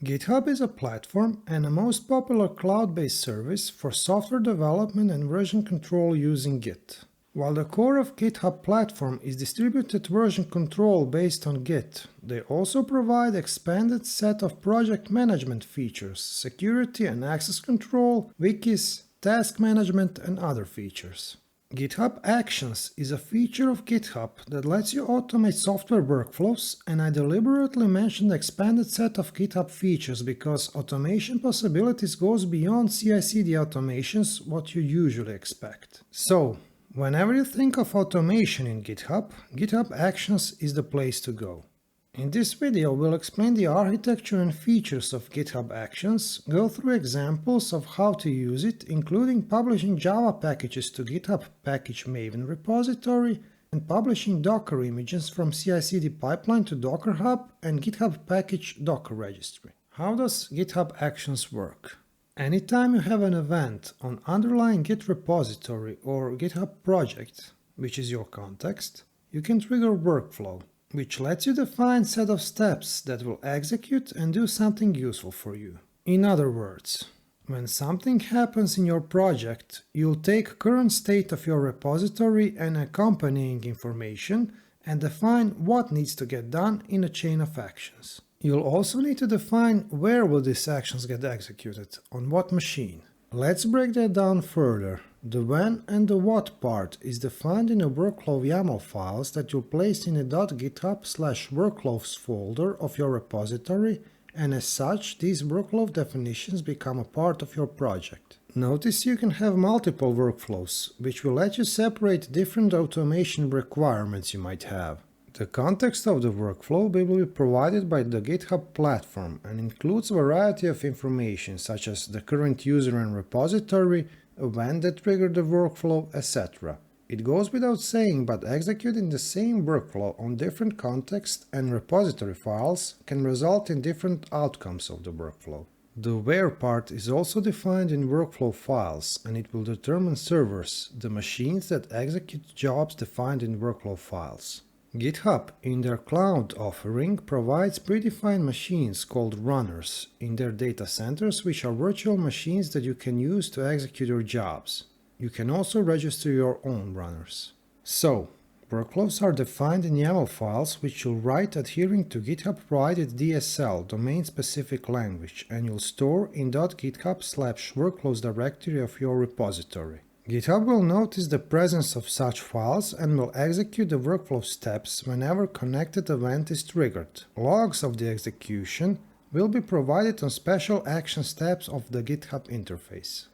GitHub is a platform and a most popular cloud-based service for software development and version control using Git. While the core of GitHub platform is distributed version control based on Git, they also provide expanded set of project management features, security and access control, wikis, task management and other features. GitHub Actions is a feature of GitHub that lets you automate software workflows, and I deliberately mentioned the expanded set of GitHub features because automation possibilities goes beyond CI/CD automations what you usually expect. So, whenever you think of automation in GitHub, GitHub Actions is the place to go. In this video, we'll explain the architecture and features of GitHub Actions, go through examples of how to use it, including publishing Java packages to GitHub Package Maven repository, and publishing Docker images from CI/CD pipeline to Docker Hub and GitHub Package Docker registry. How does GitHub Actions work? Anytime you have an event on underlying Git repository or GitHub project, which is your context, you can trigger workflow, which lets you define a set of steps that will execute and do something useful for you. In other words, when something happens in your project, you'll take current state of your repository and accompanying information and define what needs to get done in a chain of actions. You'll also need to define where will these actions get executed, on what machine. Let's break that down further. The when and the what part is defined in a workflow YAML files that you'll place in a .github/workflows folder of your repository, and as such, these workflow definitions become a part of your project. Notice you can have multiple workflows, which will let you separate different automation requirements you might have. The context of the workflow will be provided by the GitHub platform and includes a variety of information such as the current user and repository, event that triggered the workflow, etc. It goes without saying, but executing the same workflow on different contexts and repository files can result in different outcomes of the workflow. The where part is also defined in workflow files, and it will determine servers, the machines that execute jobs defined in workflow files. GitHub, in their cloud offering, provides predefined machines called runners in their data centers, which are virtual machines that you can use to execute your jobs. You can also register your own runners. So, workflows are defined in YAML files, which you'll write adhering to GitHub-provided DSL, domain-specific language, and you'll store in .github/workflows directory of your repository. GitHub will notice the presence of such files and will execute the workflow steps whenever connected event is triggered. Logs of the execution will be provided on special action steps of the GitHub interface.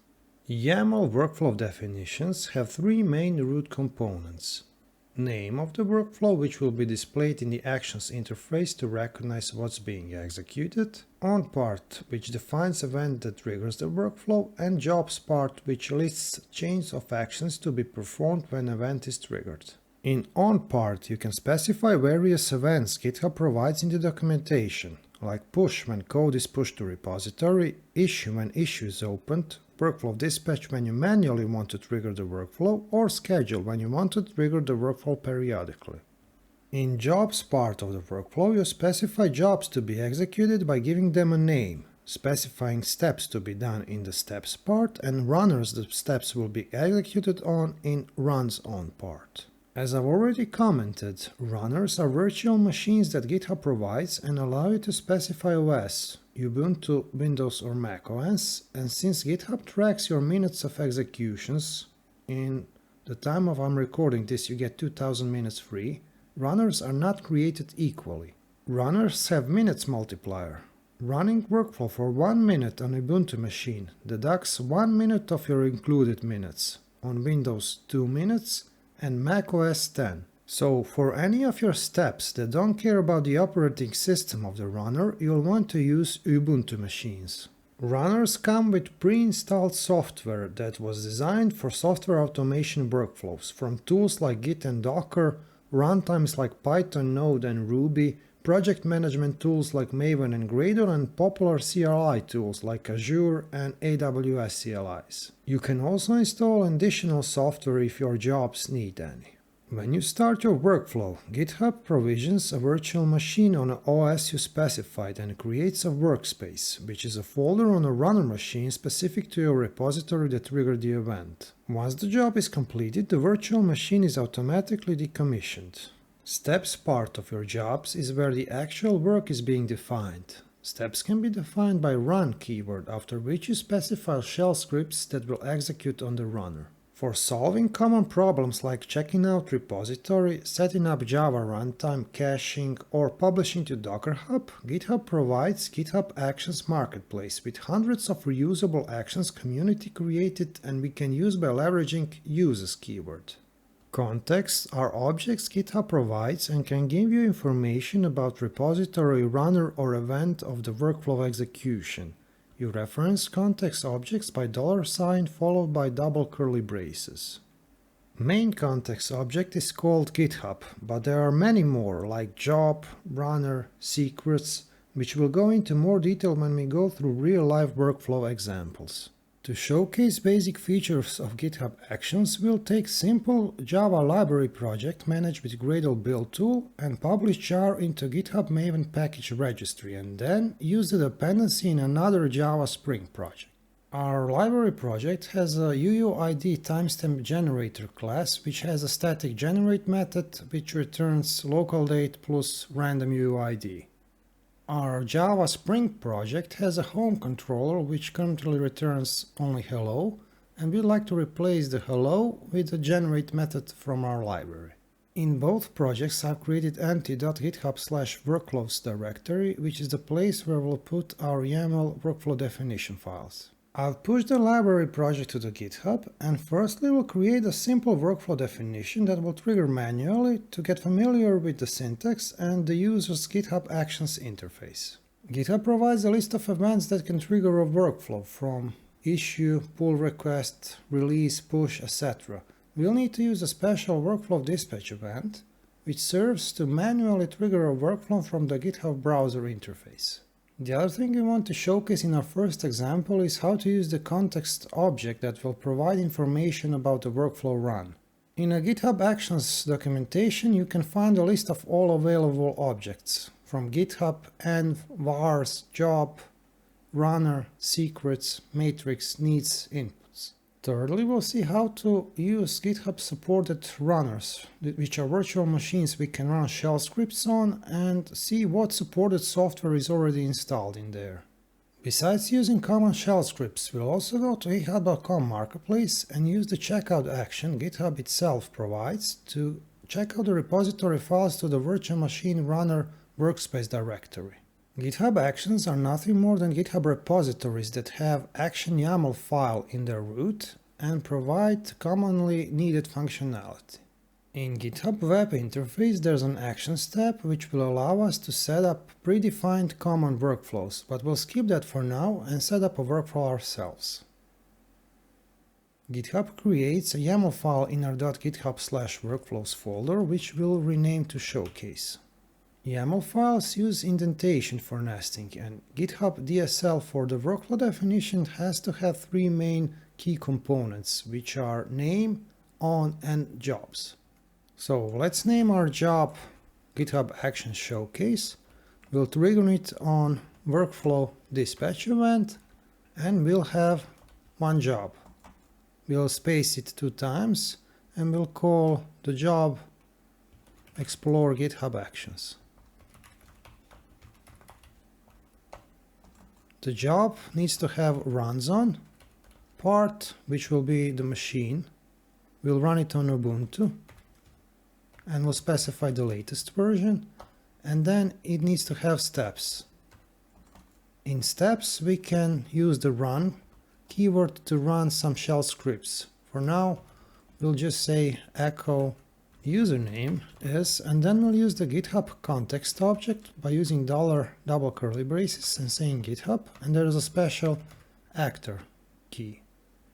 YAML workflow definitions have three main root components. Name of the workflow, which will be displayed in the actions interface to recognize what's being executed, on part, which defines event that triggers the workflow, and jobs part, which lists chains of actions to be performed when event is triggered. In on part, you can specify various events GitHub provides in the documentation, like push when code is pushed to repository, issue when issue is opened, workflow dispatch when you manually want to trigger the workflow, or schedule when you want to trigger the workflow periodically. In jobs part of the workflow, you specify jobs to be executed by giving them a name, specifying steps to be done in the steps part, and runners the steps will be executed on in runs on part. As I've already commented, runners are virtual machines that GitHub provides and allow you to specify OS, Ubuntu, Windows or Mac OS, and since GitHub tracks your minutes of executions, in the time of I'm recording this you get 2000 minutes free, runners are not created equally. Runners have minutes multiplier. Running workflow for 1 minute on Ubuntu machine deducts 1 minute of your included minutes, on Windows 2 minutes, and Mac OS 10. So, for any of your steps that don't care about the operating system of the runner, you'll want to use Ubuntu machines. Runners come with pre-installed software that was designed for software automation workflows, from tools like Git and Docker, runtimes like Python, Node and Ruby, project management tools like Maven and Gradle, and popular CLI tools like Azure and AWS CLIs. You can also install additional software if your jobs need any. When you start your workflow, GitHub provisions a virtual machine on an OS you specified and creates a workspace, which is a folder on a runner machine specific to your repository that triggered the event. Once the job is completed, the virtual machine is automatically decommissioned. Steps part of your jobs is where the actual work is being defined. Steps can be defined by run keyword, after which you specify shell scripts that will execute on the runner. For solving common problems like checking out repository, setting up Java runtime, caching, or publishing to Docker Hub, GitHub provides GitHub Actions Marketplace with hundreds of reusable actions community created and we can use by leveraging uses keyword. Contexts are objects GitHub provides and can give you information about repository, runner, or event of the workflow execution. You reference context objects by $sign followed by double curly braces. Main context object is called GitHub, but there are many more like job, runner, secrets, which we'll go into more detail when we go through real-life workflow examples. To showcase basic features of GitHub Actions, we'll take simple Java library project managed with Gradle build tool and publish jar into GitHub Maven package registry and then use the dependency in another Java Spring project. Our library project has a UUID timestamp generator class which has a static generate method which returns local date plus random UUID. Our Java Spring project has a home controller which currently returns only hello, and we'd like to replace the hello with the generate method from our library. In both projects I've created empty.github/workflows directory, which is the place where we'll put our YAML workflow definition files. I've pushed the library project to the GitHub, and firstly we'll create a simple workflow definition that will trigger manually to get familiar with the syntax and the user's GitHub Actions interface. GitHub provides a list of events that can trigger a workflow from issue, pull request, release, push, etc. We'll need to use a special workflow dispatch event, which serves to manually trigger a workflow from the GitHub browser interface. The other thing we want to showcase in our first example is how to use the context object that will provide information about the workflow run. In a GitHub Actions documentation, you can find a list of all available objects, from GitHub, env, vars, job, runner, secrets, matrix, needs, inputs. Thirdly, we'll see how to use GitHub supported runners, which are virtual machines we can run shell scripts on, and see what supported software is already installed in there. Besides using common shell scripts, we'll also go to github.com marketplace and use the checkout action GitHub itself provides to check out the repository files to the virtual machine runner workspace directory. GitHub Actions are nothing more than GitHub repositories that have action YAML file in their root and provide commonly needed functionality. In GitHub web interface there's an Actions tab which will allow us to set up predefined common workflows, but we'll skip that for now and set up a workflow ourselves. GitHub creates a YAML file in our .github/workflows folder which we'll rename to showcase. YAML files use indentation for nesting, and GitHub DSL for the workflow definition has to have three main key components, which are name, on, and jobs. So let's name our job GitHub Actions Showcase. We'll trigger it on workflow dispatch event, and we'll have one job. We'll space it 2 times, and we'll call the job explore GitHub Actions. The job needs to have runs on, part, which will be the machine. We'll run it on Ubuntu, and we'll specify the latest version, and then it needs to have steps. In steps, we can use the run keyword to run some shell scripts. For now, we'll just say echo username is, and then we'll use the GitHub context object by using double curly braces and saying GitHub, and there is a special actor key.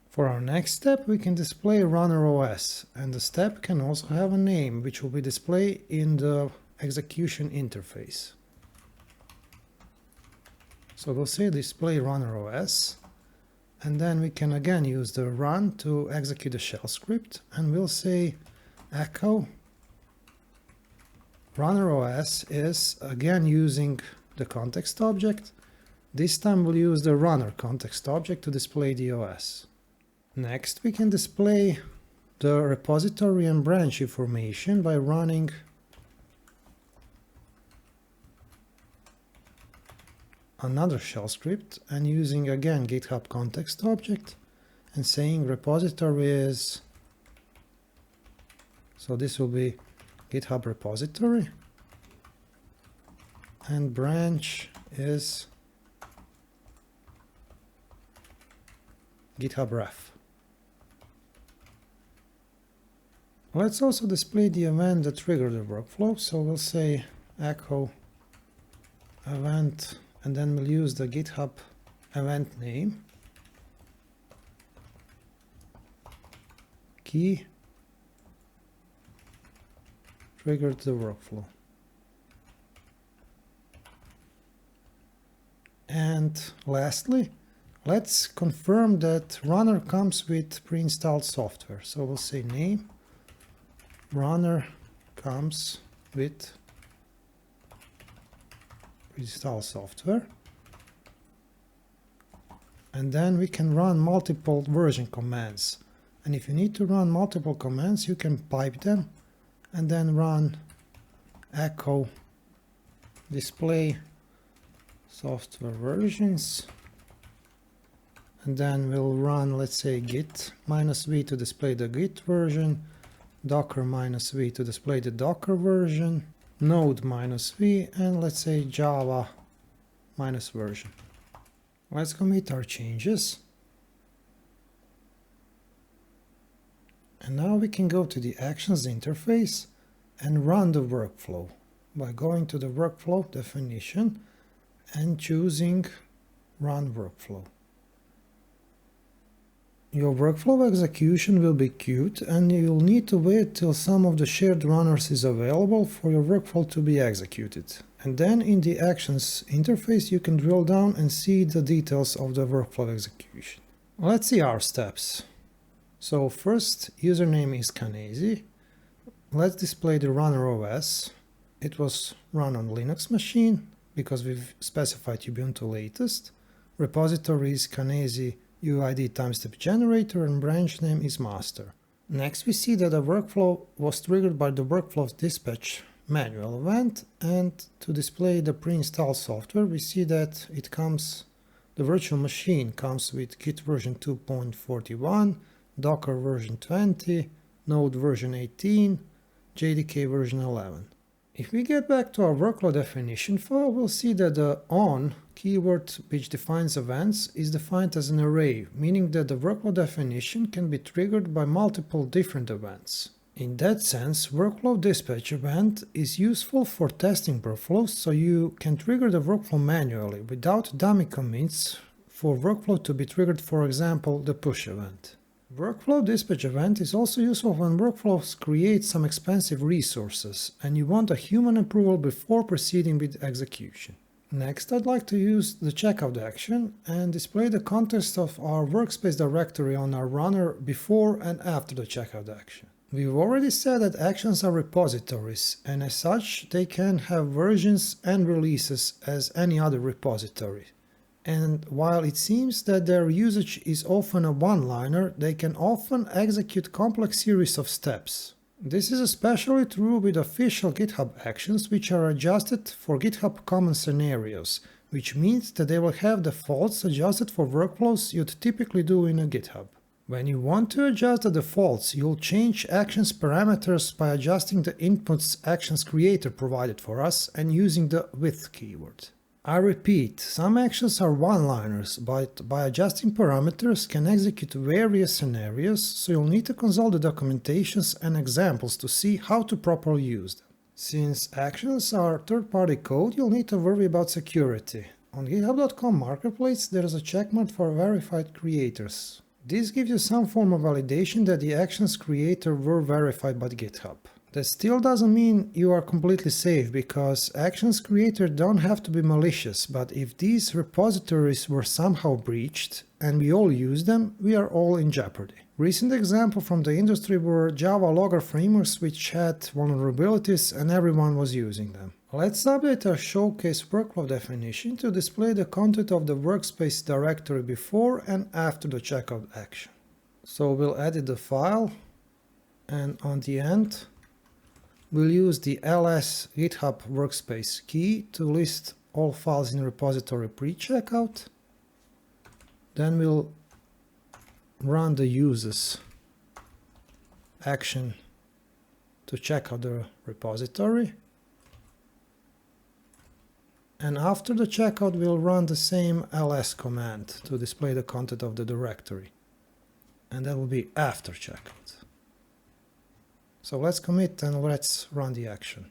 For our next step, we can display runner OS, and the step can also have a name, which will be displayed in the execution interface. So we'll say display runner OS, and then we can again use the run to execute the shell script, and we'll say echo runner OS is again using the context object. This time we'll use the runner context object to display the OS. Next, we can display the repository and branch information by running another shell script and using again GitHub context object and saying repository is, so this will be GitHub repository, and branch is GitHub ref. Let's also display the event that triggered the workflow, so we'll say echo event, and then we'll use the GitHub event name, key, triggered the workflow. And lastly, let's confirm that runner comes with pre-installed software. So we'll say name, runner comes with pre-installed software. And then we can run multiple version commands. And if you need to run multiple commands, you can pipe them and then run echo display software versions. And then we'll run, let's say, git -v to display the git version, docker -v to display the docker version, node -v, and let's say java -version. Let's commit our changes. And now we can go to the actions interface and run the workflow by going to the workflow definition and choosing run workflow. Your workflow execution will be queued and you'll need to wait till some of the shared runners is available for your workflow to be executed. And then in the actions interface you can drill down and see the details of the workflow execution. Let's see our steps. So first, username is Canesi. Let's display the runner OS. It was run on Linux machine because we've specified Ubuntu latest. Repository is Canesi UID timestamp generator and branch name is master. Next we see that the workflow was triggered by the workflow dispatch manual event, and to display the pre-installed software we see that it comes, the virtual machine comes with Git version 2.41, Docker version 20, Node version 18, JDK version 11. If we get back to our workflow definition file, we'll see that the on keyword which defines events is defined as an array, meaning that the workflow definition can be triggered by multiple different events. In that sense, workflow dispatch event is useful for testing workflows, so you can trigger the workflow manually without dummy commits for workflow to be triggered, for example, the push event. Workflow dispatch event is also useful when workflows create some expensive resources and you want a human approval before proceeding with execution. Next, I'd like to use the checkout action and display the context of our workspace directory on our runner before and after the checkout action. We've already said that actions are repositories, and as such they can have versions and releases as any other repository. And while it seems that their usage is often a one-liner, they can often execute complex series of steps. This is especially true with official GitHub actions, which are adjusted for GitHub common scenarios, which means that they will have defaults adjusted for workflows you'd typically do in a GitHub. When you want to adjust the defaults, you'll change actions parameters by adjusting the inputs actions creator provided for us and using the with keyword. I repeat, some actions are one-liners, but by adjusting parameters can execute various scenarios, so you'll need to consult the documentations and examples to see how to properly use them. Since actions are third-party code, you'll need to worry about security. On GitHub.com Marketplace there is a checkmark for verified creators. This gives you some form of validation that the actions creator were verified by GitHub. That still doesn't mean you are completely safe, because actions created don't have to be malicious, but if these repositories were somehow breached and we all use them, we are all in jeopardy. Recent examples from the industry were Java logger frameworks which had vulnerabilities and everyone was using them. Let's update our showcase workflow definition to display the content of the workspace directory before and after the checkout action. So we'll edit the file, and on the end we'll use the ls GitHub workspace key to list all files in repository pre-checkout. Then we'll run the uses action to check out the repository. And after the checkout, we'll run the same ls command to display the content of the directory. And that will be after checkout. So let's commit and let's run the action.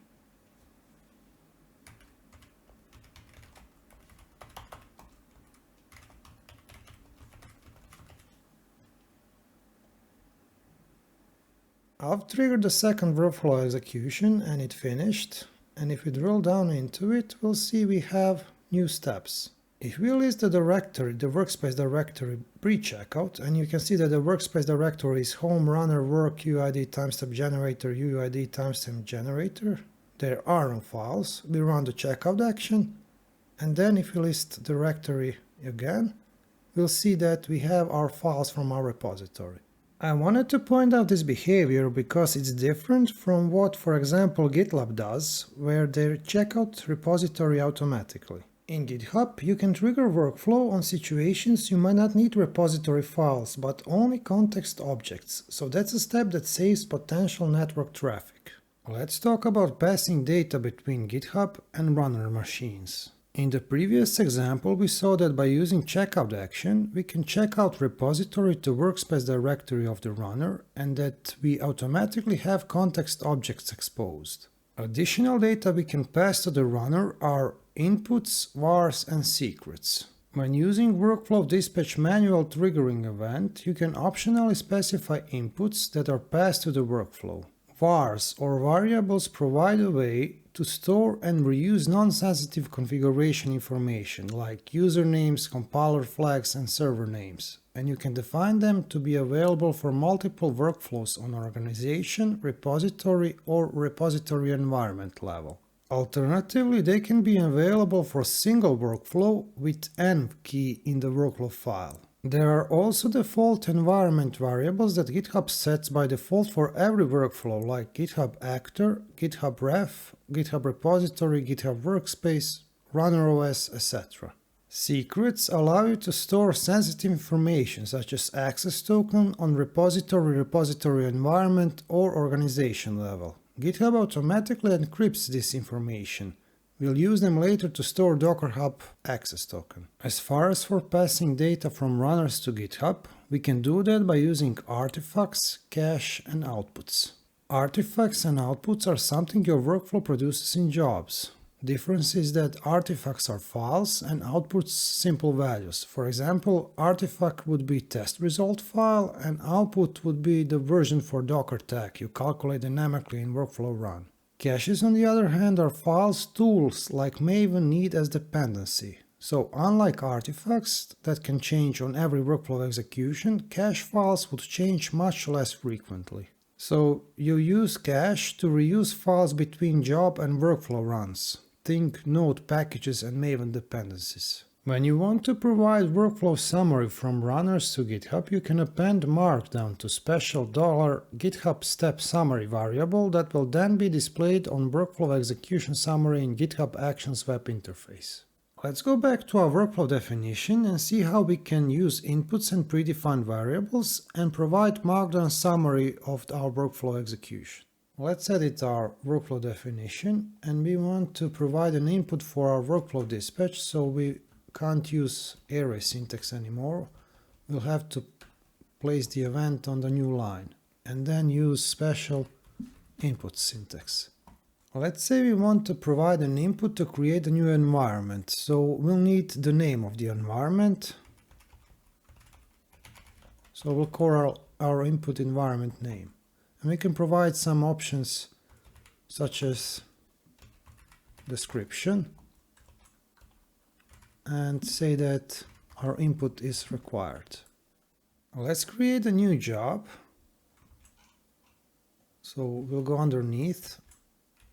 I've triggered the second workflow execution and it finished. And if we drill down into it, we'll see we have new steps. If we list the directory, the workspace directory pre-checkout, and you can see that the workspace directory is home, runner, work, UID, timestamp generator, UID, timestamp generator. There are no files. We run the checkout action. And then if we list directory again, we'll see that we have our files from our repository. I wanted to point out this behavior because it's different from what, for example, GitLab does, where they check out repository automatically. In GitHub, you can trigger workflow on situations you might not need repository files, but only context objects, so that's a step that saves potential network traffic. Let's talk about passing data between GitHub and runner machines. In the previous example, we saw that by using checkout action, we can check out repository to workspace directory of the runner and that we automatically have context objects exposed. Additional data we can pass to the runner are inputs, vars, and secrets. When using workflow dispatch manual triggering event, you can optionally specify inputs that are passed to the workflow. Vars or variables provide a way to store and reuse non-sensitive configuration information like usernames, compiler flags, and server names, and you can define them to be available for multiple workflows on organization, repository, or repository environment level. Alternatively, they can be available for a single workflow with env key in the workflow file. There are also default environment variables that GitHub sets by default for every workflow, like GitHub Actor, GitHub Ref, GitHub Repository, GitHub Workspace, Runner OS, etc. Secrets allow you to store sensitive information such as access token on repository environment or organization level. GitHub automatically encrypts this information. We'll use them later to store Docker Hub access token. As far as for passing data from runners to GitHub, we can do that by using artifacts, cache, and outputs. Artifacts and outputs are something your workflow produces in jobs. Difference is that artifacts are files and outputs simple values. For example, artifact would be test result file and output would be the version for Docker tag you calculate dynamically in workflow run. Caches, on the other hand, are files tools like Maven need as dependency. So unlike artifacts that can change on every workflow execution, cache files would change much less frequently. So you use cache to reuse files between job and workflow runs. Think node packages and Maven dependencies. When you want to provide workflow summary from runners to GitHub, you can append Markdown to special $GitHub step summary variable that will then be displayed on workflow execution summary in GitHub Actions web interface. Let's go back to our workflow definition and see how we can use inputs and predefined variables and provide Markdown summary of our workflow execution. Let's edit our workflow definition, and we want to provide an input for our workflow dispatch, so we can't use array syntax anymore. We'll have to place the event on the new line and then use special input syntax. Let's say we want to provide an input to create a new environment, so we'll need the name of the environment. So we'll call our input environment name. And we can provide some options such as description, and say that our input is required. Let's create a new job. So we'll go underneath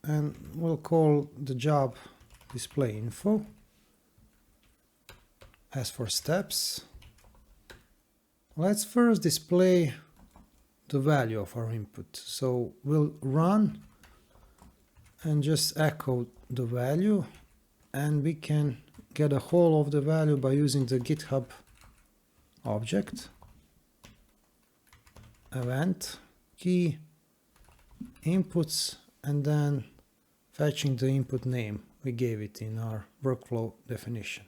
and we'll call the job display info. As for steps, let's first display the value of our input. So we'll run and just echo the value, and we can get a whole of the value by using the GitHub object, event, key, inputs, and then fetching the input name we gave it in our workflow definition.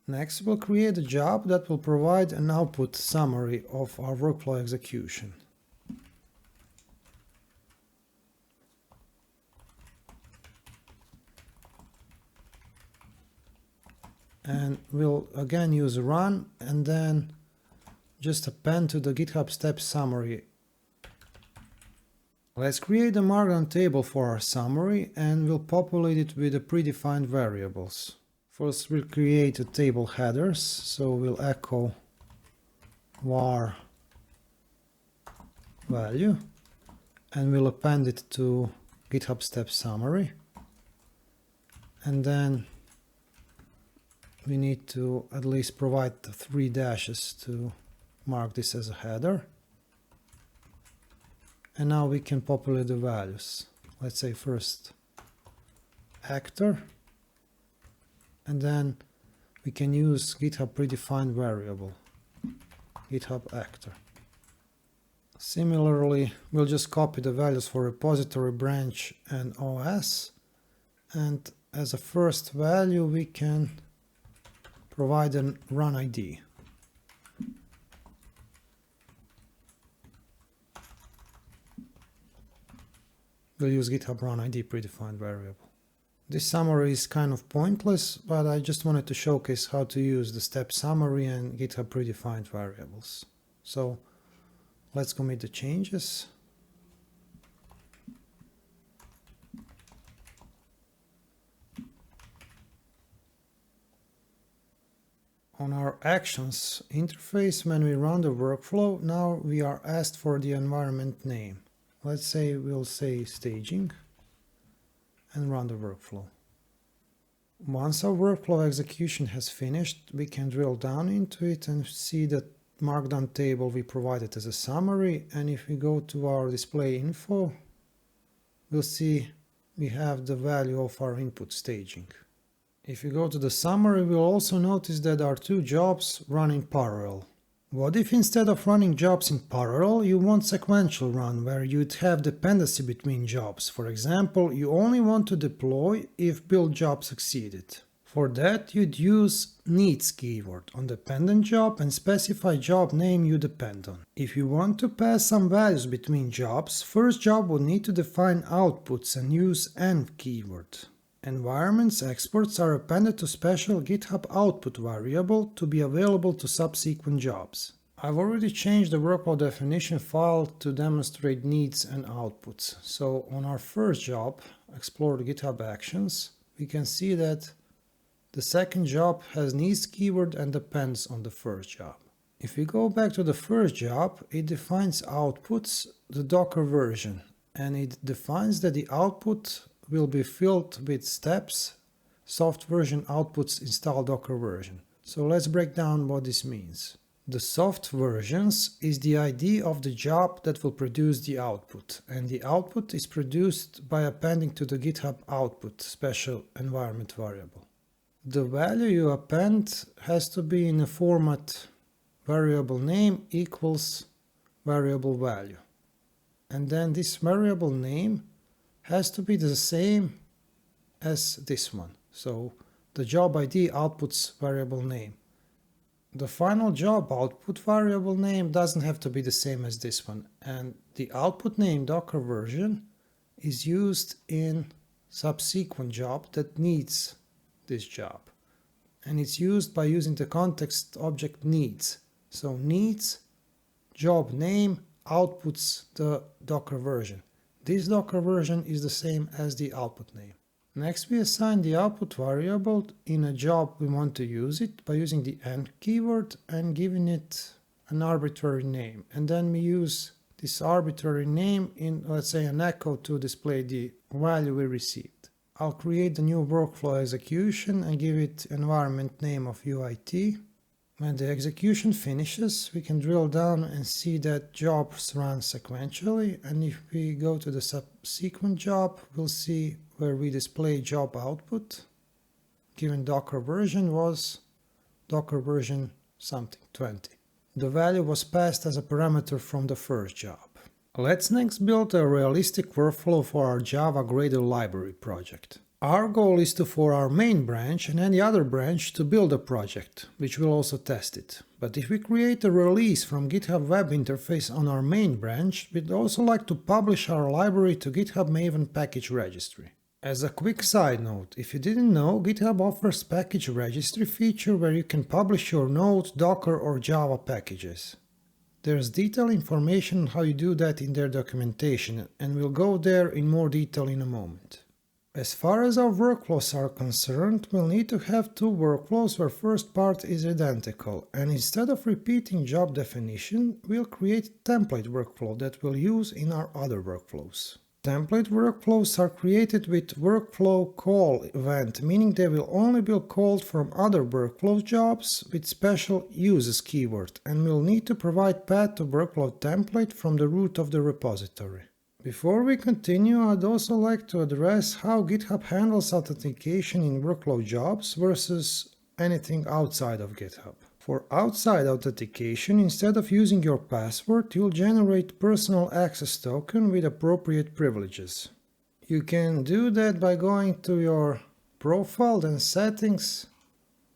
Next, we'll create a job that will provide an output summary of our workflow execution. And we'll again use run and then just append to the GitHub steps summary. Let's create a markdown table for our summary and we'll populate it with the predefined variables. First, we'll create a table headers, so we'll echo var value and we'll append it to GitHub steps summary. And then we need to at least provide the 3 dashes to mark this as a header. And now we can populate the values. Let's say first actor, and then we can use GitHub predefined variable, GitHub actor. Similarly, we'll just copy the values for repository, branch, and OS. And as a first value, we can provide a run ID. We'll use GitHub run ID predefined variable. This summary is kind of pointless, but I just wanted to showcase how to use the step summary and GitHub predefined variables. So let's commit the changes. On our actions interface, when we run the workflow, now we are asked for the environment name. Let's say we'll say staging and run the workflow. Once our workflow execution has finished, we can drill down into it and see the markdown table we provided as a summary. And if we go to our display info, we'll see we have the value of our input staging. If you go to the summary, we'll also notice that our 2 jobs run in parallel. What if instead of running jobs in parallel, you want sequential run, where you'd have dependency between jobs? For example, you only want to deploy if build job succeeded. For that, you'd use needs keyword on dependent job and specify job name you depend on. If you want to pass some values between jobs, first job would need to define outputs and use env keyword. Environments exports are appended to special GitHub output variable to be available to subsequent jobs. I've already changed the workflow definition file to demonstrate needs and outputs. So on our first job, explore the GitHub actions, we can see that the second job has needs keyword and depends on the first job. If we go back to the first job, it defines outputs, the Docker version, and it defines that the output will be filled with steps, soft version outputs install Docker version. So let's break down what this means. The soft versions is the ID of the job that will produce the output, and the output is produced by appending to the GitHub output special environment variable. The value you append has to be in a format variable name equals variable value. And then this variable name has to be the same as this one. So the job ID outputs variable name. The final job output variable name doesn't have to be the same as this one. And the output name Docker version is used in subsequent job that needs this job. And it's used by using the context object needs. So needs, job name, outputs the Docker version. This Docker version is the same as the output name. Next, we assign the output variable in a job we want to use it by using the end keyword and giving it an arbitrary name. And then we use this arbitrary name in, let's say, an echo to display the value we received. I'll create the new workflow execution and give it environment name of UIT. When the execution finishes, we can drill down and see that jobs run sequentially. And if we go to the subsequent job, we'll see where we display job output. Given Docker version was Docker version something 20. The value was passed as a parameter from the first job. Let's next build a realistic workflow for our Java Gradle library project. Our goal is for our main branch and any other branch to build a project, which will also test it. But if we create a release from GitHub web interface on our main branch, we'd also like to publish our library to GitHub Maven package registry. As a quick side note, if you didn't know, GitHub offers package registry feature where you can publish your Node, Docker or Java packages. There's detailed information on how you do that in their documentation, and we'll go there in more detail in a moment. As far as our workflows are concerned, we'll need to have two workflows where first part is identical, and instead of repeating job definition, we'll create a template workflow that we'll use in our other workflows. Template workflows are created with workflow call event, meaning they will only be called from other workflow jobs with special uses keyword, and we'll need to provide path to workflow template from the root of the repository. Before we continue, I'd also like to address how GitHub handles authentication in workflow jobs versus anything outside of GitHub. For outside authentication, instead of using your password, you'll generate personal access token with appropriate privileges. You can do that by going to your profile, then settings,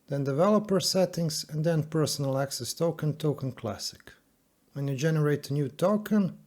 then developer settings, and then personal access token, token classic. When you generate a new token,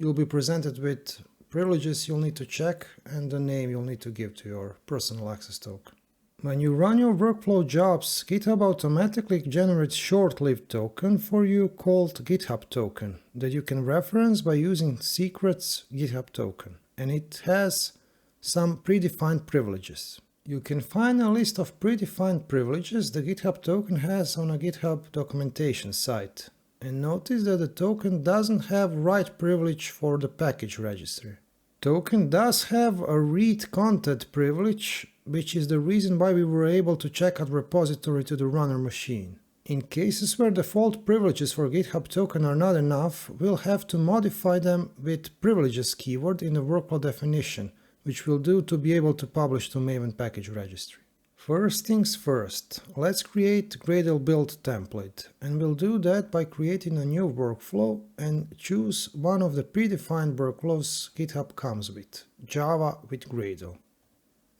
you'll be presented with privileges you'll need to check and the name you'll need to give to your personal access token. When you run your workflow jobs, GitHub automatically generates short-lived token for you called GitHub token that you can reference by using secrets GitHub token, and it has some predefined privileges. You can find a list of predefined privileges the GitHub token has on a GitHub documentation site. And notice that the token doesn't have write privilege for the package registry. Token does have a read content privilege, which is the reason why we were able to check out repository to the runner machine. In cases where default privileges for GitHub token are not enough, we'll have to modify them with privileges keyword in the workflow definition, which we'll do to be able to publish to Maven package registry. First things first, let's create Gradle build template, and we'll do that by creating a new workflow and choose one of the predefined workflows GitHub comes with, Java with Gradle.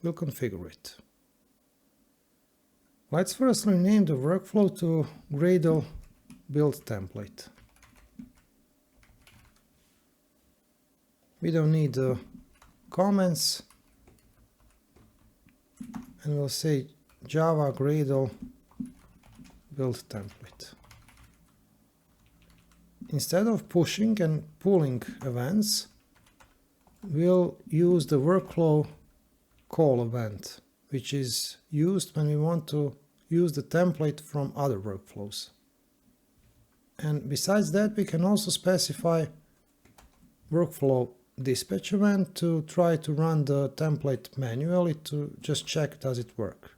We'll configure it. Let's first rename the workflow to Gradle build template. We don't need the comments. And we'll say Java Gradle build template. Instead of pushing and pulling events, we'll use the workflow call event, which is used when we want to use the template from other workflows. And besides that, we can also specify workflow dispatch event to try to run the template manually to just check does it work.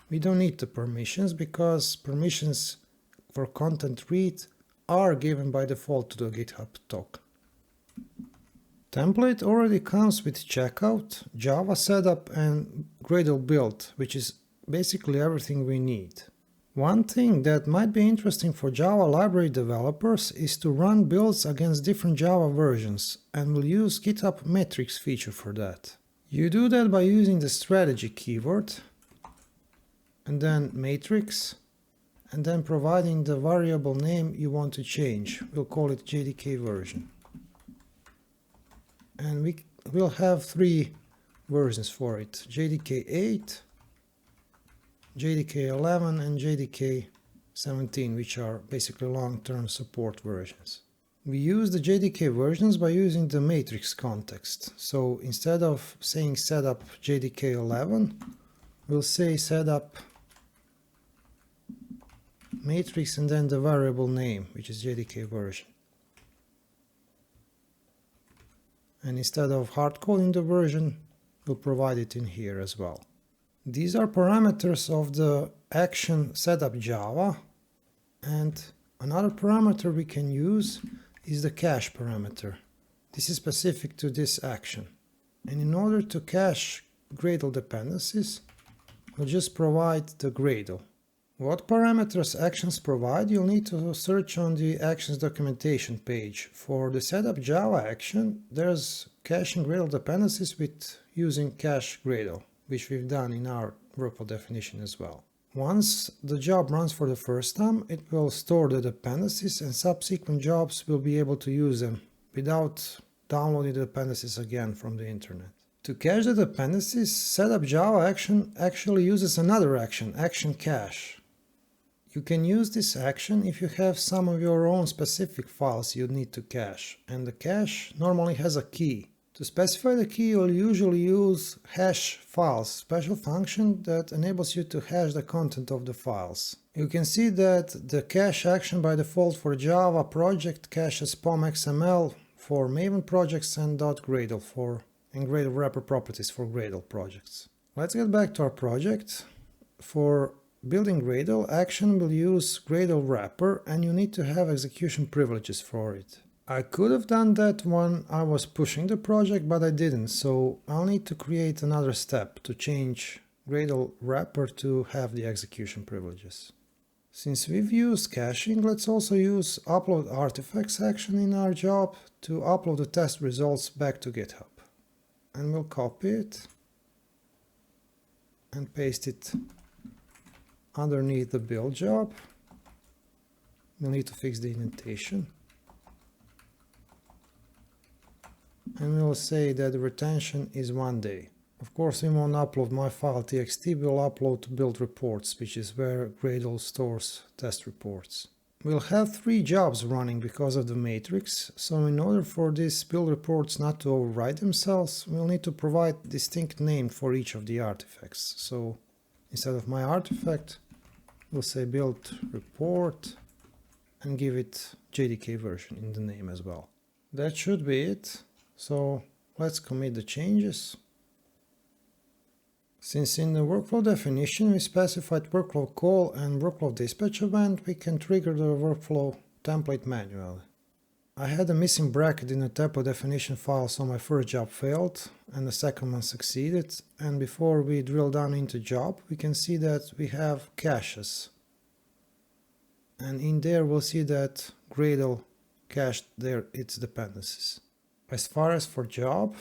We don't need the permissions because permissions for content read are given by default to the GitHub token. Template already comes with checkout, Java setup and Gradle build, which is basically everything we need. One thing that might be interesting for Java library developers is to run builds against different Java versions, and we'll use GitHub metrics feature for that. You do that by using the strategy keyword, and then matrix, and then providing the variable name you want to change. We'll call it JDK version. And we will have three versions for it, JDK 8, JDK 11 and JDK 17, which are basically long-term support versions. We use the JDK versions by using the matrix context. So instead of saying setup JDK 11, we'll say setup matrix and then the variable name, which is JDK version. And instead of hard coding the version, we'll provide it in here as well. These are parameters of the action setup Java, and another parameter we can use is the cache parameter. This is specific to this action. And in order to cache Gradle dependencies, we'll just provide the Gradle. What parameters actions provide, you'll need to search on the actions documentation page. For the setup Java action, there's caching Gradle dependencies with using cache Gradle, which we've done in our workflow definition as well. Once the job runs for the first time, it will store the dependencies and subsequent jobs will be able to use them without downloading the dependencies again from the internet. To cache the dependencies, setup Java action actually uses another action, action cache. You can use this action if you have some of your own specific files you need to cache, and the cache normally has a key. To specify the key, you'll usually use hash files, special function that enables you to hash the content of the files. You can see that the cache action by default for Java project caches POM.xml for Maven projects and .gradle and Gradle wrapper properties for Gradle projects. Let's get back to our project. For building Gradle, action will use Gradle wrapper, and you need to have execution privileges for it. I could have done that when I was pushing the project, but I didn't, so I'll need to create another step to change Gradle wrapper to have the execution privileges. Since we've used caching, let's also use upload artifacts action in our job to upload the test results back to GitHub. And we'll copy it and paste it underneath the build job. We'll need to fix the indentation. And we'll say that the retention is 1 day. Of course, we won't upload my file txt, we'll upload to build reports, which is where Gradle stores test reports. We'll have 3 jobs running because of the matrix, so in order for these build reports not to override themselves, we'll need to provide distinct name for each of the artifacts. So instead of my artifact, we'll say build report and give it JDK version in the name as well. That should be it. So let's commit the changes. Since in the workflow definition we specified workflow call and workflow dispatch event, we can trigger the workflow template manually. I had a missing bracket in the template definition file, so my first job failed and the second one succeeded. And before we drill down into job, we can see that we have caches. And in there we'll see that Gradle cached its dependencies. As far as for job,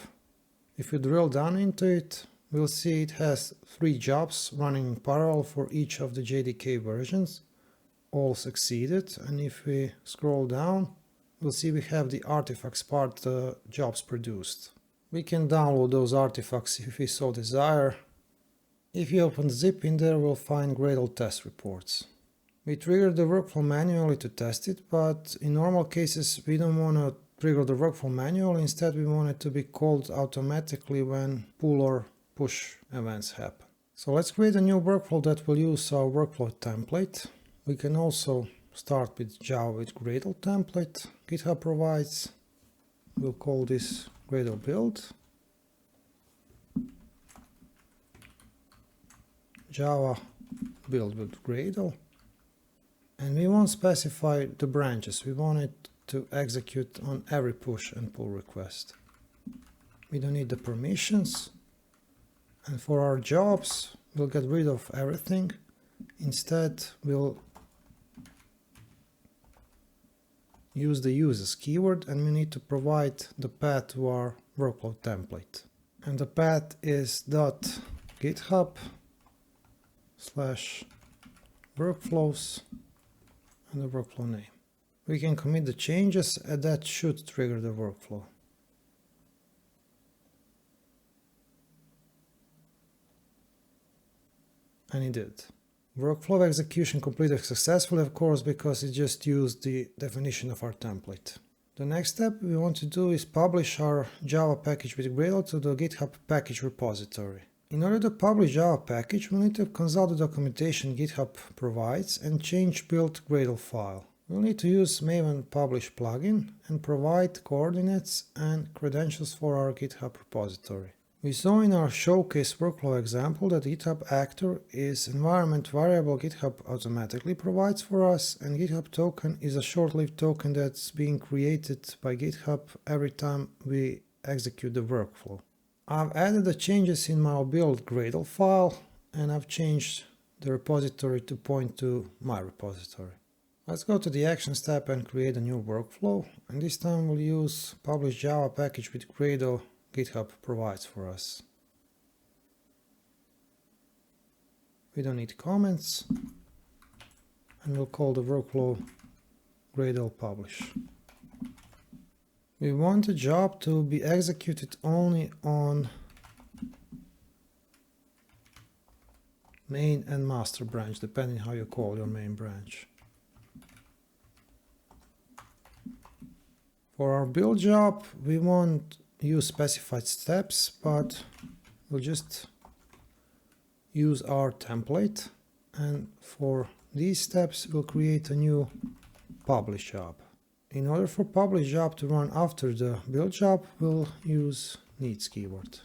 if we drill down into it, we'll see it has 3 jobs running in parallel for each of the JDK versions. All succeeded, and if we scroll down, we'll see we have the artifacts part jobs produced. We can download those artifacts if we so desire. If you open the zip in there, we'll find Gradle test reports. We triggered the workflow manually to test it, but in normal cases we don't want to trigger the workflow manually. Instead, we want it to be called automatically when pull or push events happen. So let's create a new workflow that will use our workflow template. We can also start with Java with Gradle template GitHub provides. We'll call this Gradle build. Java build with Gradle. And we won't specify the branches. We want it to execute on every push and pull request. We don't need the permissions. And for our jobs, we'll get rid of everything. Instead, we'll use the uses keyword, and we need to provide the path to our workflow template. And the path is .github/workflows and the workflow name. We can commit the changes, and that should trigger the workflow. And it did. Workflow execution completed successfully, of course, because it just used the definition of our template. The next step we want to do is publish our Java package with Gradle to the GitHub package repository. In order to publish Java package, we need to consult the documentation GitHub provides and change build Gradle file. We'll need to use Maven publish plugin and provide coordinates and credentials for our GitHub repository. We saw in our showcase workflow example that GitHub actor is environment variable GitHub automatically provides for us, and GitHub token is a short-lived token that's being created by GitHub every time we execute the workflow. I've added the changes in my build Gradle file, and I've changed the repository to point to my repository. Let's go to the Actions tab and create a new workflow, and this time we'll use publish Java package with Gradle GitHub provides for us. We don't need comments, and we'll call the workflow Gradle publish. We want the job to be executed only on main and master branch, depending how you call your main branch. For our build job, we won't use specified steps, but we'll just use our template, and for these steps we'll create a new publish job. In order for publish job to run after the build job, we'll use needs keyword.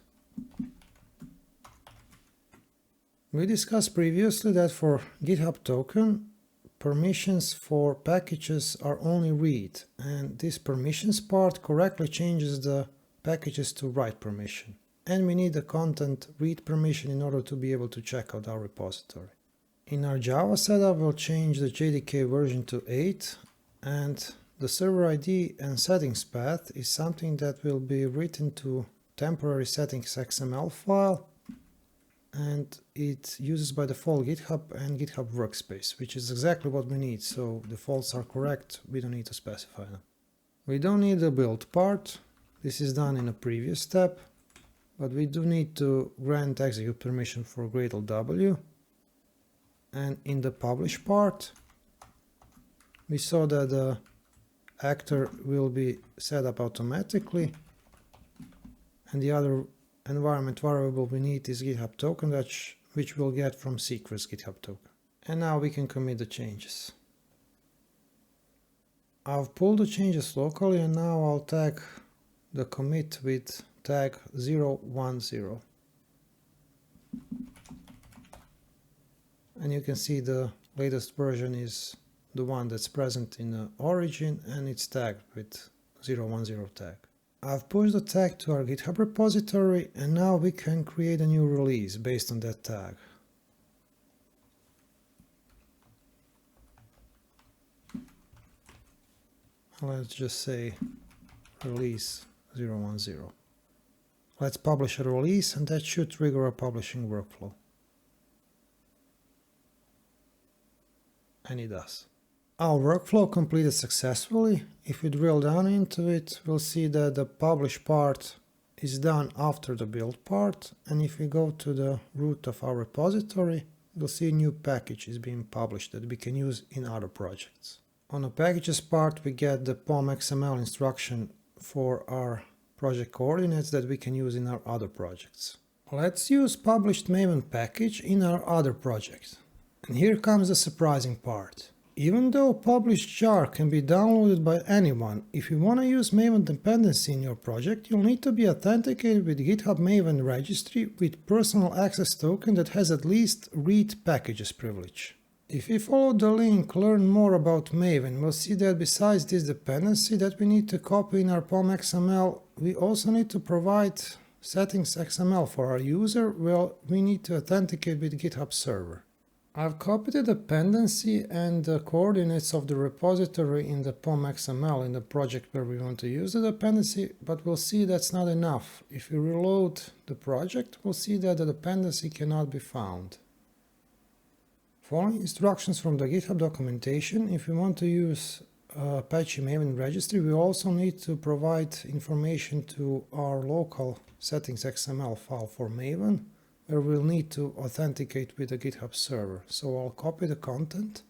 We discussed previously that for GitHub token, permissions for packages are only read, and this permissions part correctly changes the packages to write permission. And we need the content read permission in order to be able to check out our repository. In our Java setup, we'll change the JDK version to 8, and the server ID and settings path is something that will be written to temporary settings XML file, and it uses by default GitHub and GitHub workspace, which is exactly what we need, so defaults are correct, we don't need to specify them. We don't need the build part, this is done in a previous step, but we do need to grant execute permission for Gradle W. And in the publish part, we saw that the actor will be set up automatically, and the other environment variable we need is GitHub token, which we'll get from secrets GitHub token. And now we can commit the changes. I've pulled the changes locally, and now I'll tag the commit with tag 010. And you can see the latest version is the one that's present in the origin, and it's tagged with 010 tag. I've pushed the tag to our GitHub repository, and now we can create a new release based on that tag. Let's just say release 010. Let's publish a release, and that should trigger a publishing workflow. And it does. Our workflow completed successfully. If we drill down into it, we'll see that the publish part is done after the build part, and if we go to the root of our repository, we'll see a new package is being published that we can use in other projects. On the packages part, we get the POM XML instruction for our project coordinates that we can use in our other projects. Let's use published Maven package in our other project. And here comes the surprising part. Even though published jar can be downloaded by anyone, if you want to use Maven dependency in your project, you'll need to be authenticated with GitHub Maven registry with personal access token that has at least read packages privilege. If we follow the link learn more about Maven, we'll see that besides this dependency that we need to copy in our POM XML, we also need to provide settings XML for our user. Well, we need to authenticate with GitHub server. I've copied the dependency and the coordinates of the repository in the POM XML in the project where we want to use the dependency, but we'll see that's not enough. If we reload the project, we'll see that the dependency cannot be found. Following instructions from the GitHub documentation, if we want to use Apache Maven registry, we also need to provide information to our local settings XML file for Maven, where we'll need to authenticate with the GitHub server. So I'll copy the content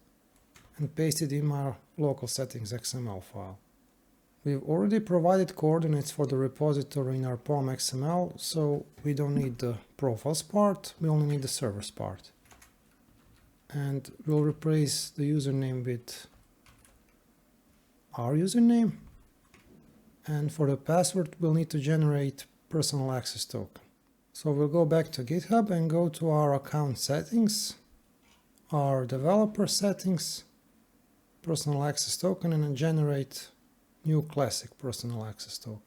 and paste it in my local settings XML file. We've already provided coordinates for the repository in our POM XML, so we don't need the profiles part, we only need the servers part. And we'll replace the username with our username. And for the password, we'll need to generate personal access token. So we'll go back to GitHub and go to our account settings, our developer settings, personal access token, and then generate new classic personal access token.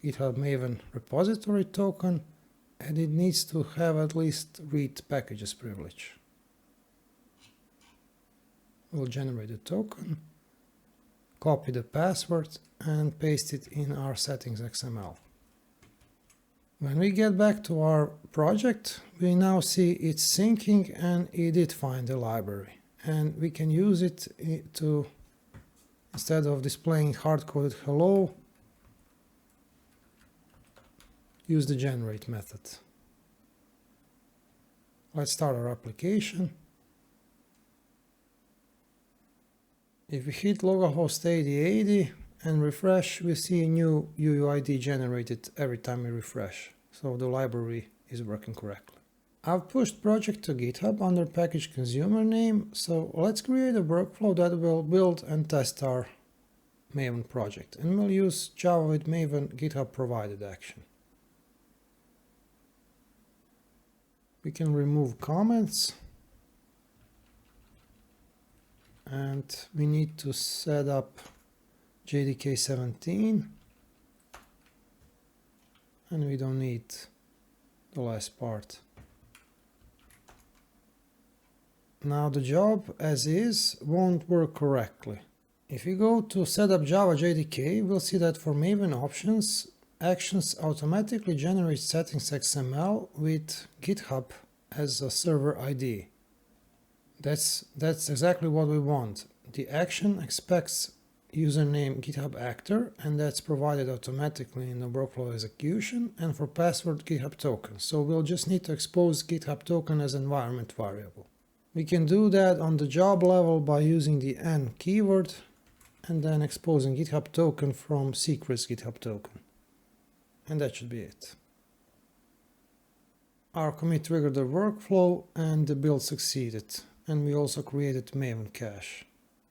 GitHub Maven repository token, and it needs to have at least read packages privilege. We'll generate the token, copy the password, and paste it in our settings XML. When we get back to our project, we now see it's syncing and it did find the library. And we can use it to, instead of displaying hard-coded hello, use the generate method. Let's start our application. If we hit localhost 8080 and refresh, we see a new UUID generated every time we refresh. So the library is working correctly. I've pushed project to GitHub under package consumer name, so let's create a workflow that will build and test our Maven project. And we'll use Java with Maven GitHub provided action. We can remove comments. And we need to set up JDK 17, and we don't need the last part. Now the job as is won't work correctly. If we go to setup Java JDK, we'll see that for Maven options, actions automatically generate settings XML with GitHub as a server ID. That's exactly what we want. The action expects username GitHub actor, and that's provided automatically in the workflow execution, and for password GitHub token. So we'll just need to expose GitHub token as environment variable. We can do that on the job level by using the n keyword and then exposing GitHub token from secrets GitHub token. And that should be it. Our commit triggered the workflow and the build succeeded. And we also created Maven cache.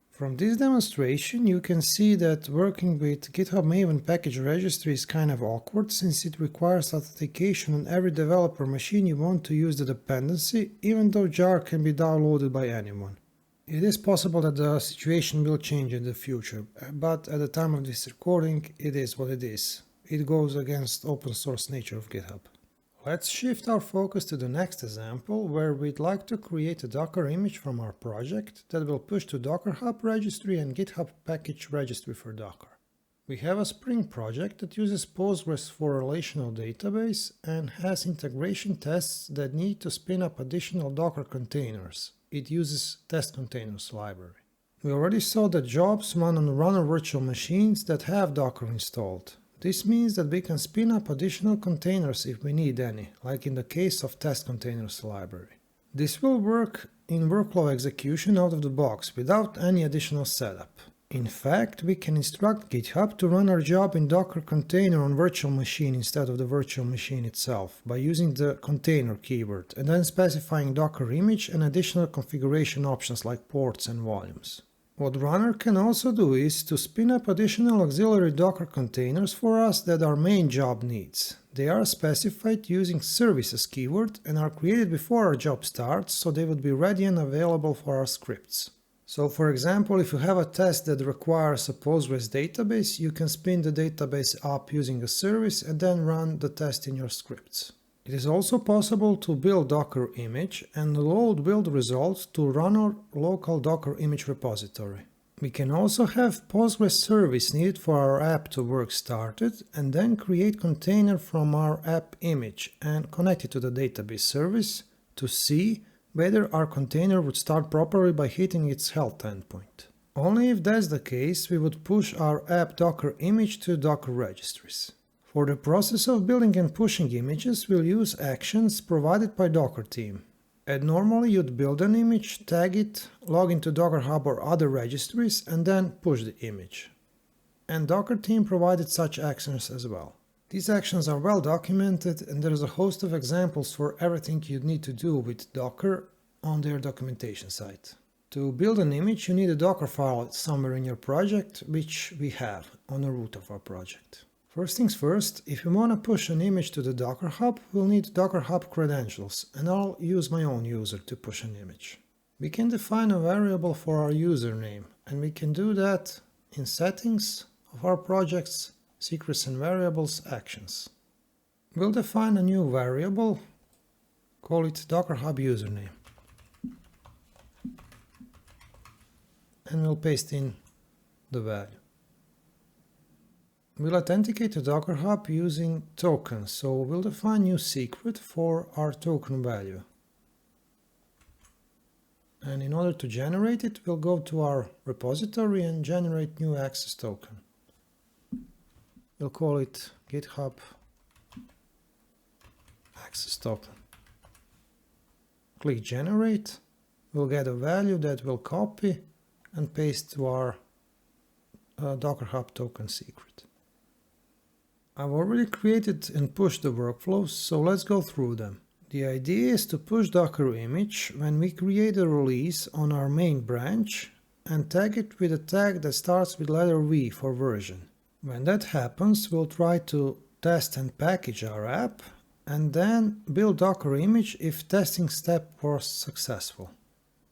From this demonstration, you can see that working with GitHub Maven package registry is kind of awkward, since it requires authentication on every developer machine you want to use the dependency, even though jar can be downloaded by anyone. It is possible that the situation will change in the future, but at the time of this recording, it is what it is. It goes against open source nature of GitHub. Let's shift our focus to the next example, where we'd like to create a Docker image from our project that will push to Docker Hub registry and GitHub package registry for Docker. We have a Spring project that uses Postgres for relational database and has integration tests that need to spin up additional Docker containers. It uses test containers library. We already saw that jobs run on runner virtual machines that have Docker installed. This means that we can spin up additional containers if we need any, like in the case of test containers library. This will work in workflow execution out of the box without any additional setup. In fact, we can instruct GitHub to run our job in Docker container on virtual machine instead of the virtual machine itself by using the container keyword and then specifying Docker image and additional configuration options like ports and volumes. What runner can also do is to spin up additional auxiliary Docker containers for us that our main job needs. They are specified using services keyword and are created before our job starts, so they would be ready and available for our scripts. So for example, if you have a test that requires a Postgres database, you can spin the database up using a service and then run the test in your scripts. It is also possible to build Docker image and load build results to run our local Docker image repository. We can also have Postgres service needed for our app to work started and then create container from our app image and connect it to the database service to see whether our container would start properly by hitting its health endpoint. Only if that's the case, we would push our app Docker image to Docker registries. For the process of building and pushing images, we'll use actions provided by Docker team. And normally you'd build an image, tag it, log into Docker Hub or other registries, and then push the image. And Docker team provided such actions as well. These actions are well documented, and there is a host of examples for everything you'd need to do with Docker on their documentation site. To build an image, you need a Docker file somewhere in your project, which we have on the root of our project. First things first, if you want to push an image to the Docker Hub, we'll need Docker Hub credentials, and I'll use my own user to push an image. We can define a variable for our username, and we can do that in settings of our projects, secrets and variables, actions. We'll define a new variable, call it Docker Hub username. And we'll paste in the value. We'll authenticate to Docker Hub using tokens, so we'll define new secret for our token value. And in order to generate it, we'll go to our repository and generate new access token. We'll call it GitHub access token. Click generate. We'll get a value that we'll copy and paste to our Docker Hub token secret. I've already created and pushed the workflows, so let's go through them. The idea is to push Docker image when we create a release on our main branch and tag it with a tag that starts with letter V for version. When that happens, we'll try to test and package our app and then build Docker image if testing step was successful.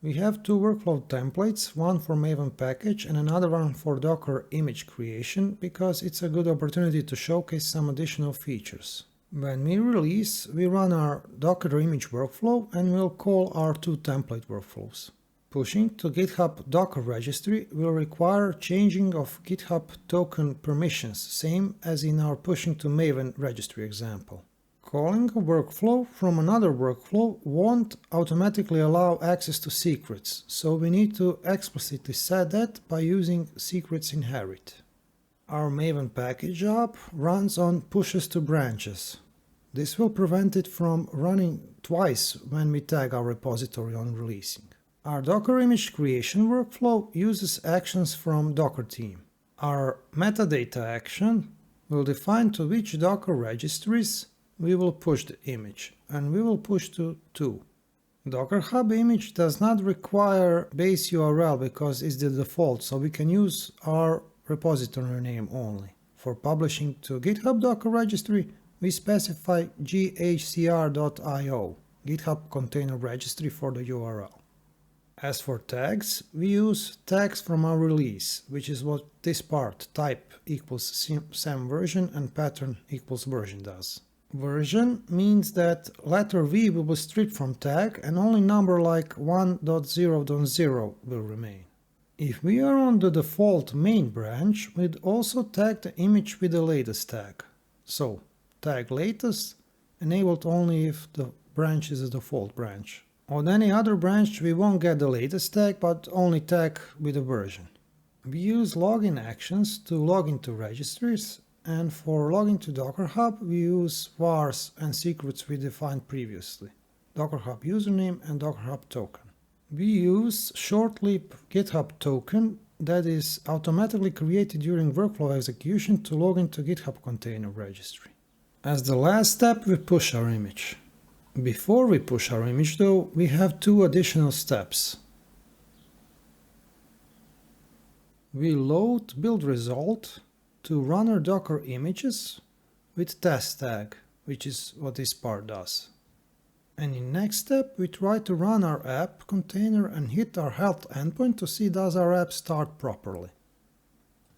We have two workflow templates, one for Maven package and another one for Docker image creation, because it's a good opportunity to showcase some additional features. When we release, we run our Docker image workflow and we'll call our two template workflows. Pushing to GitHub Docker registry will require changing of GitHub token permissions, same as in our pushing to Maven registry example. Calling a workflow from another workflow won't automatically allow access to secrets, so we need to explicitly set that by using secrets inherit. Our Maven package job runs on pushes to branches. This will prevent it from running twice when we tag our repository on releasing. Our Docker image creation workflow uses actions from Docker team. Our metadata action will define to which Docker registries we will push the image, and we will push to 2. Docker Hub image does not require base URL because it's the default, so we can use our repository name only. For publishing to GitHub Docker registry, we specify ghcr.io, GitHub Container Registry, for the URL. As for tags, we use tags from our release, which is what this part, type equals SAM version and pattern equals version does. Version means that letter V will be stripped from tag and only number like 1.0.0 will remain. If we are on the default main branch, we'd also tag the image with the latest tag. So, tag latest enabled only if the branch is a default branch. On any other branch we won't get the latest tag, but only tag with a version. We use login actions to log into registries, and for logging to Docker Hub we use vars and secrets we defined previously, Docker Hub username and Docker Hub token. We use short-lived GitHub token that is automatically created during workflow execution to log into GitHub Container Registry. As the last step, we push our image. Before we push our image though, we have two additional steps. We load build result to run our Docker images with test tag, which is what this part does. And in next step, we try to run our app container and hit our health endpoint to see does our app start properly.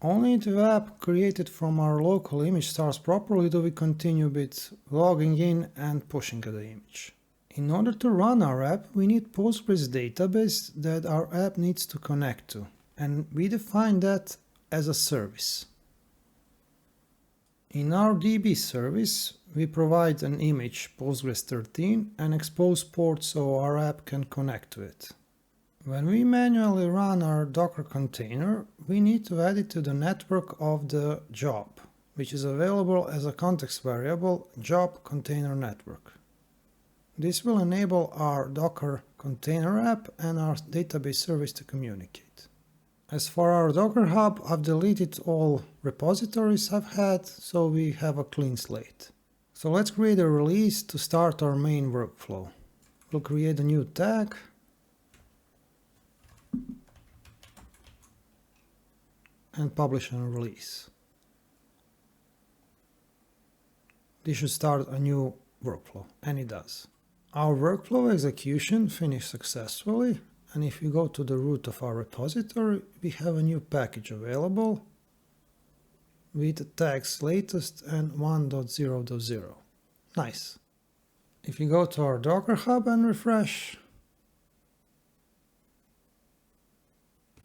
Only if the app created from our local image starts properly do we continue with logging in and pushing the image. In order to run our app, we need Postgres database that our app needs to connect to, and we define that as a service. In our DB service, we provide an image Postgres 13 and expose port so our app can connect to it. When we manually run our Docker container, we need to add it to the network of the job, which is available as a context variable job container network. This will enable our Docker container app and our database service to communicate. As for our Docker Hub, I've deleted all repositories I've had, so we have a clean slate. So let's create a release to start our main workflow. We'll create a new tag and publish a release. This should start a new workflow, and it does. Our workflow execution finished successfully, and if we go to the root of our repository, we have a new package available with the tags latest and 1.0.0. Nice. If you go to our Docker Hub and refresh,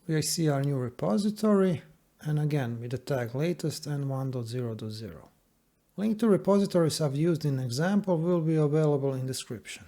we see our new repository, and again with the tag latest and 1.0.0. Link to repositories I've used in example will be available in description.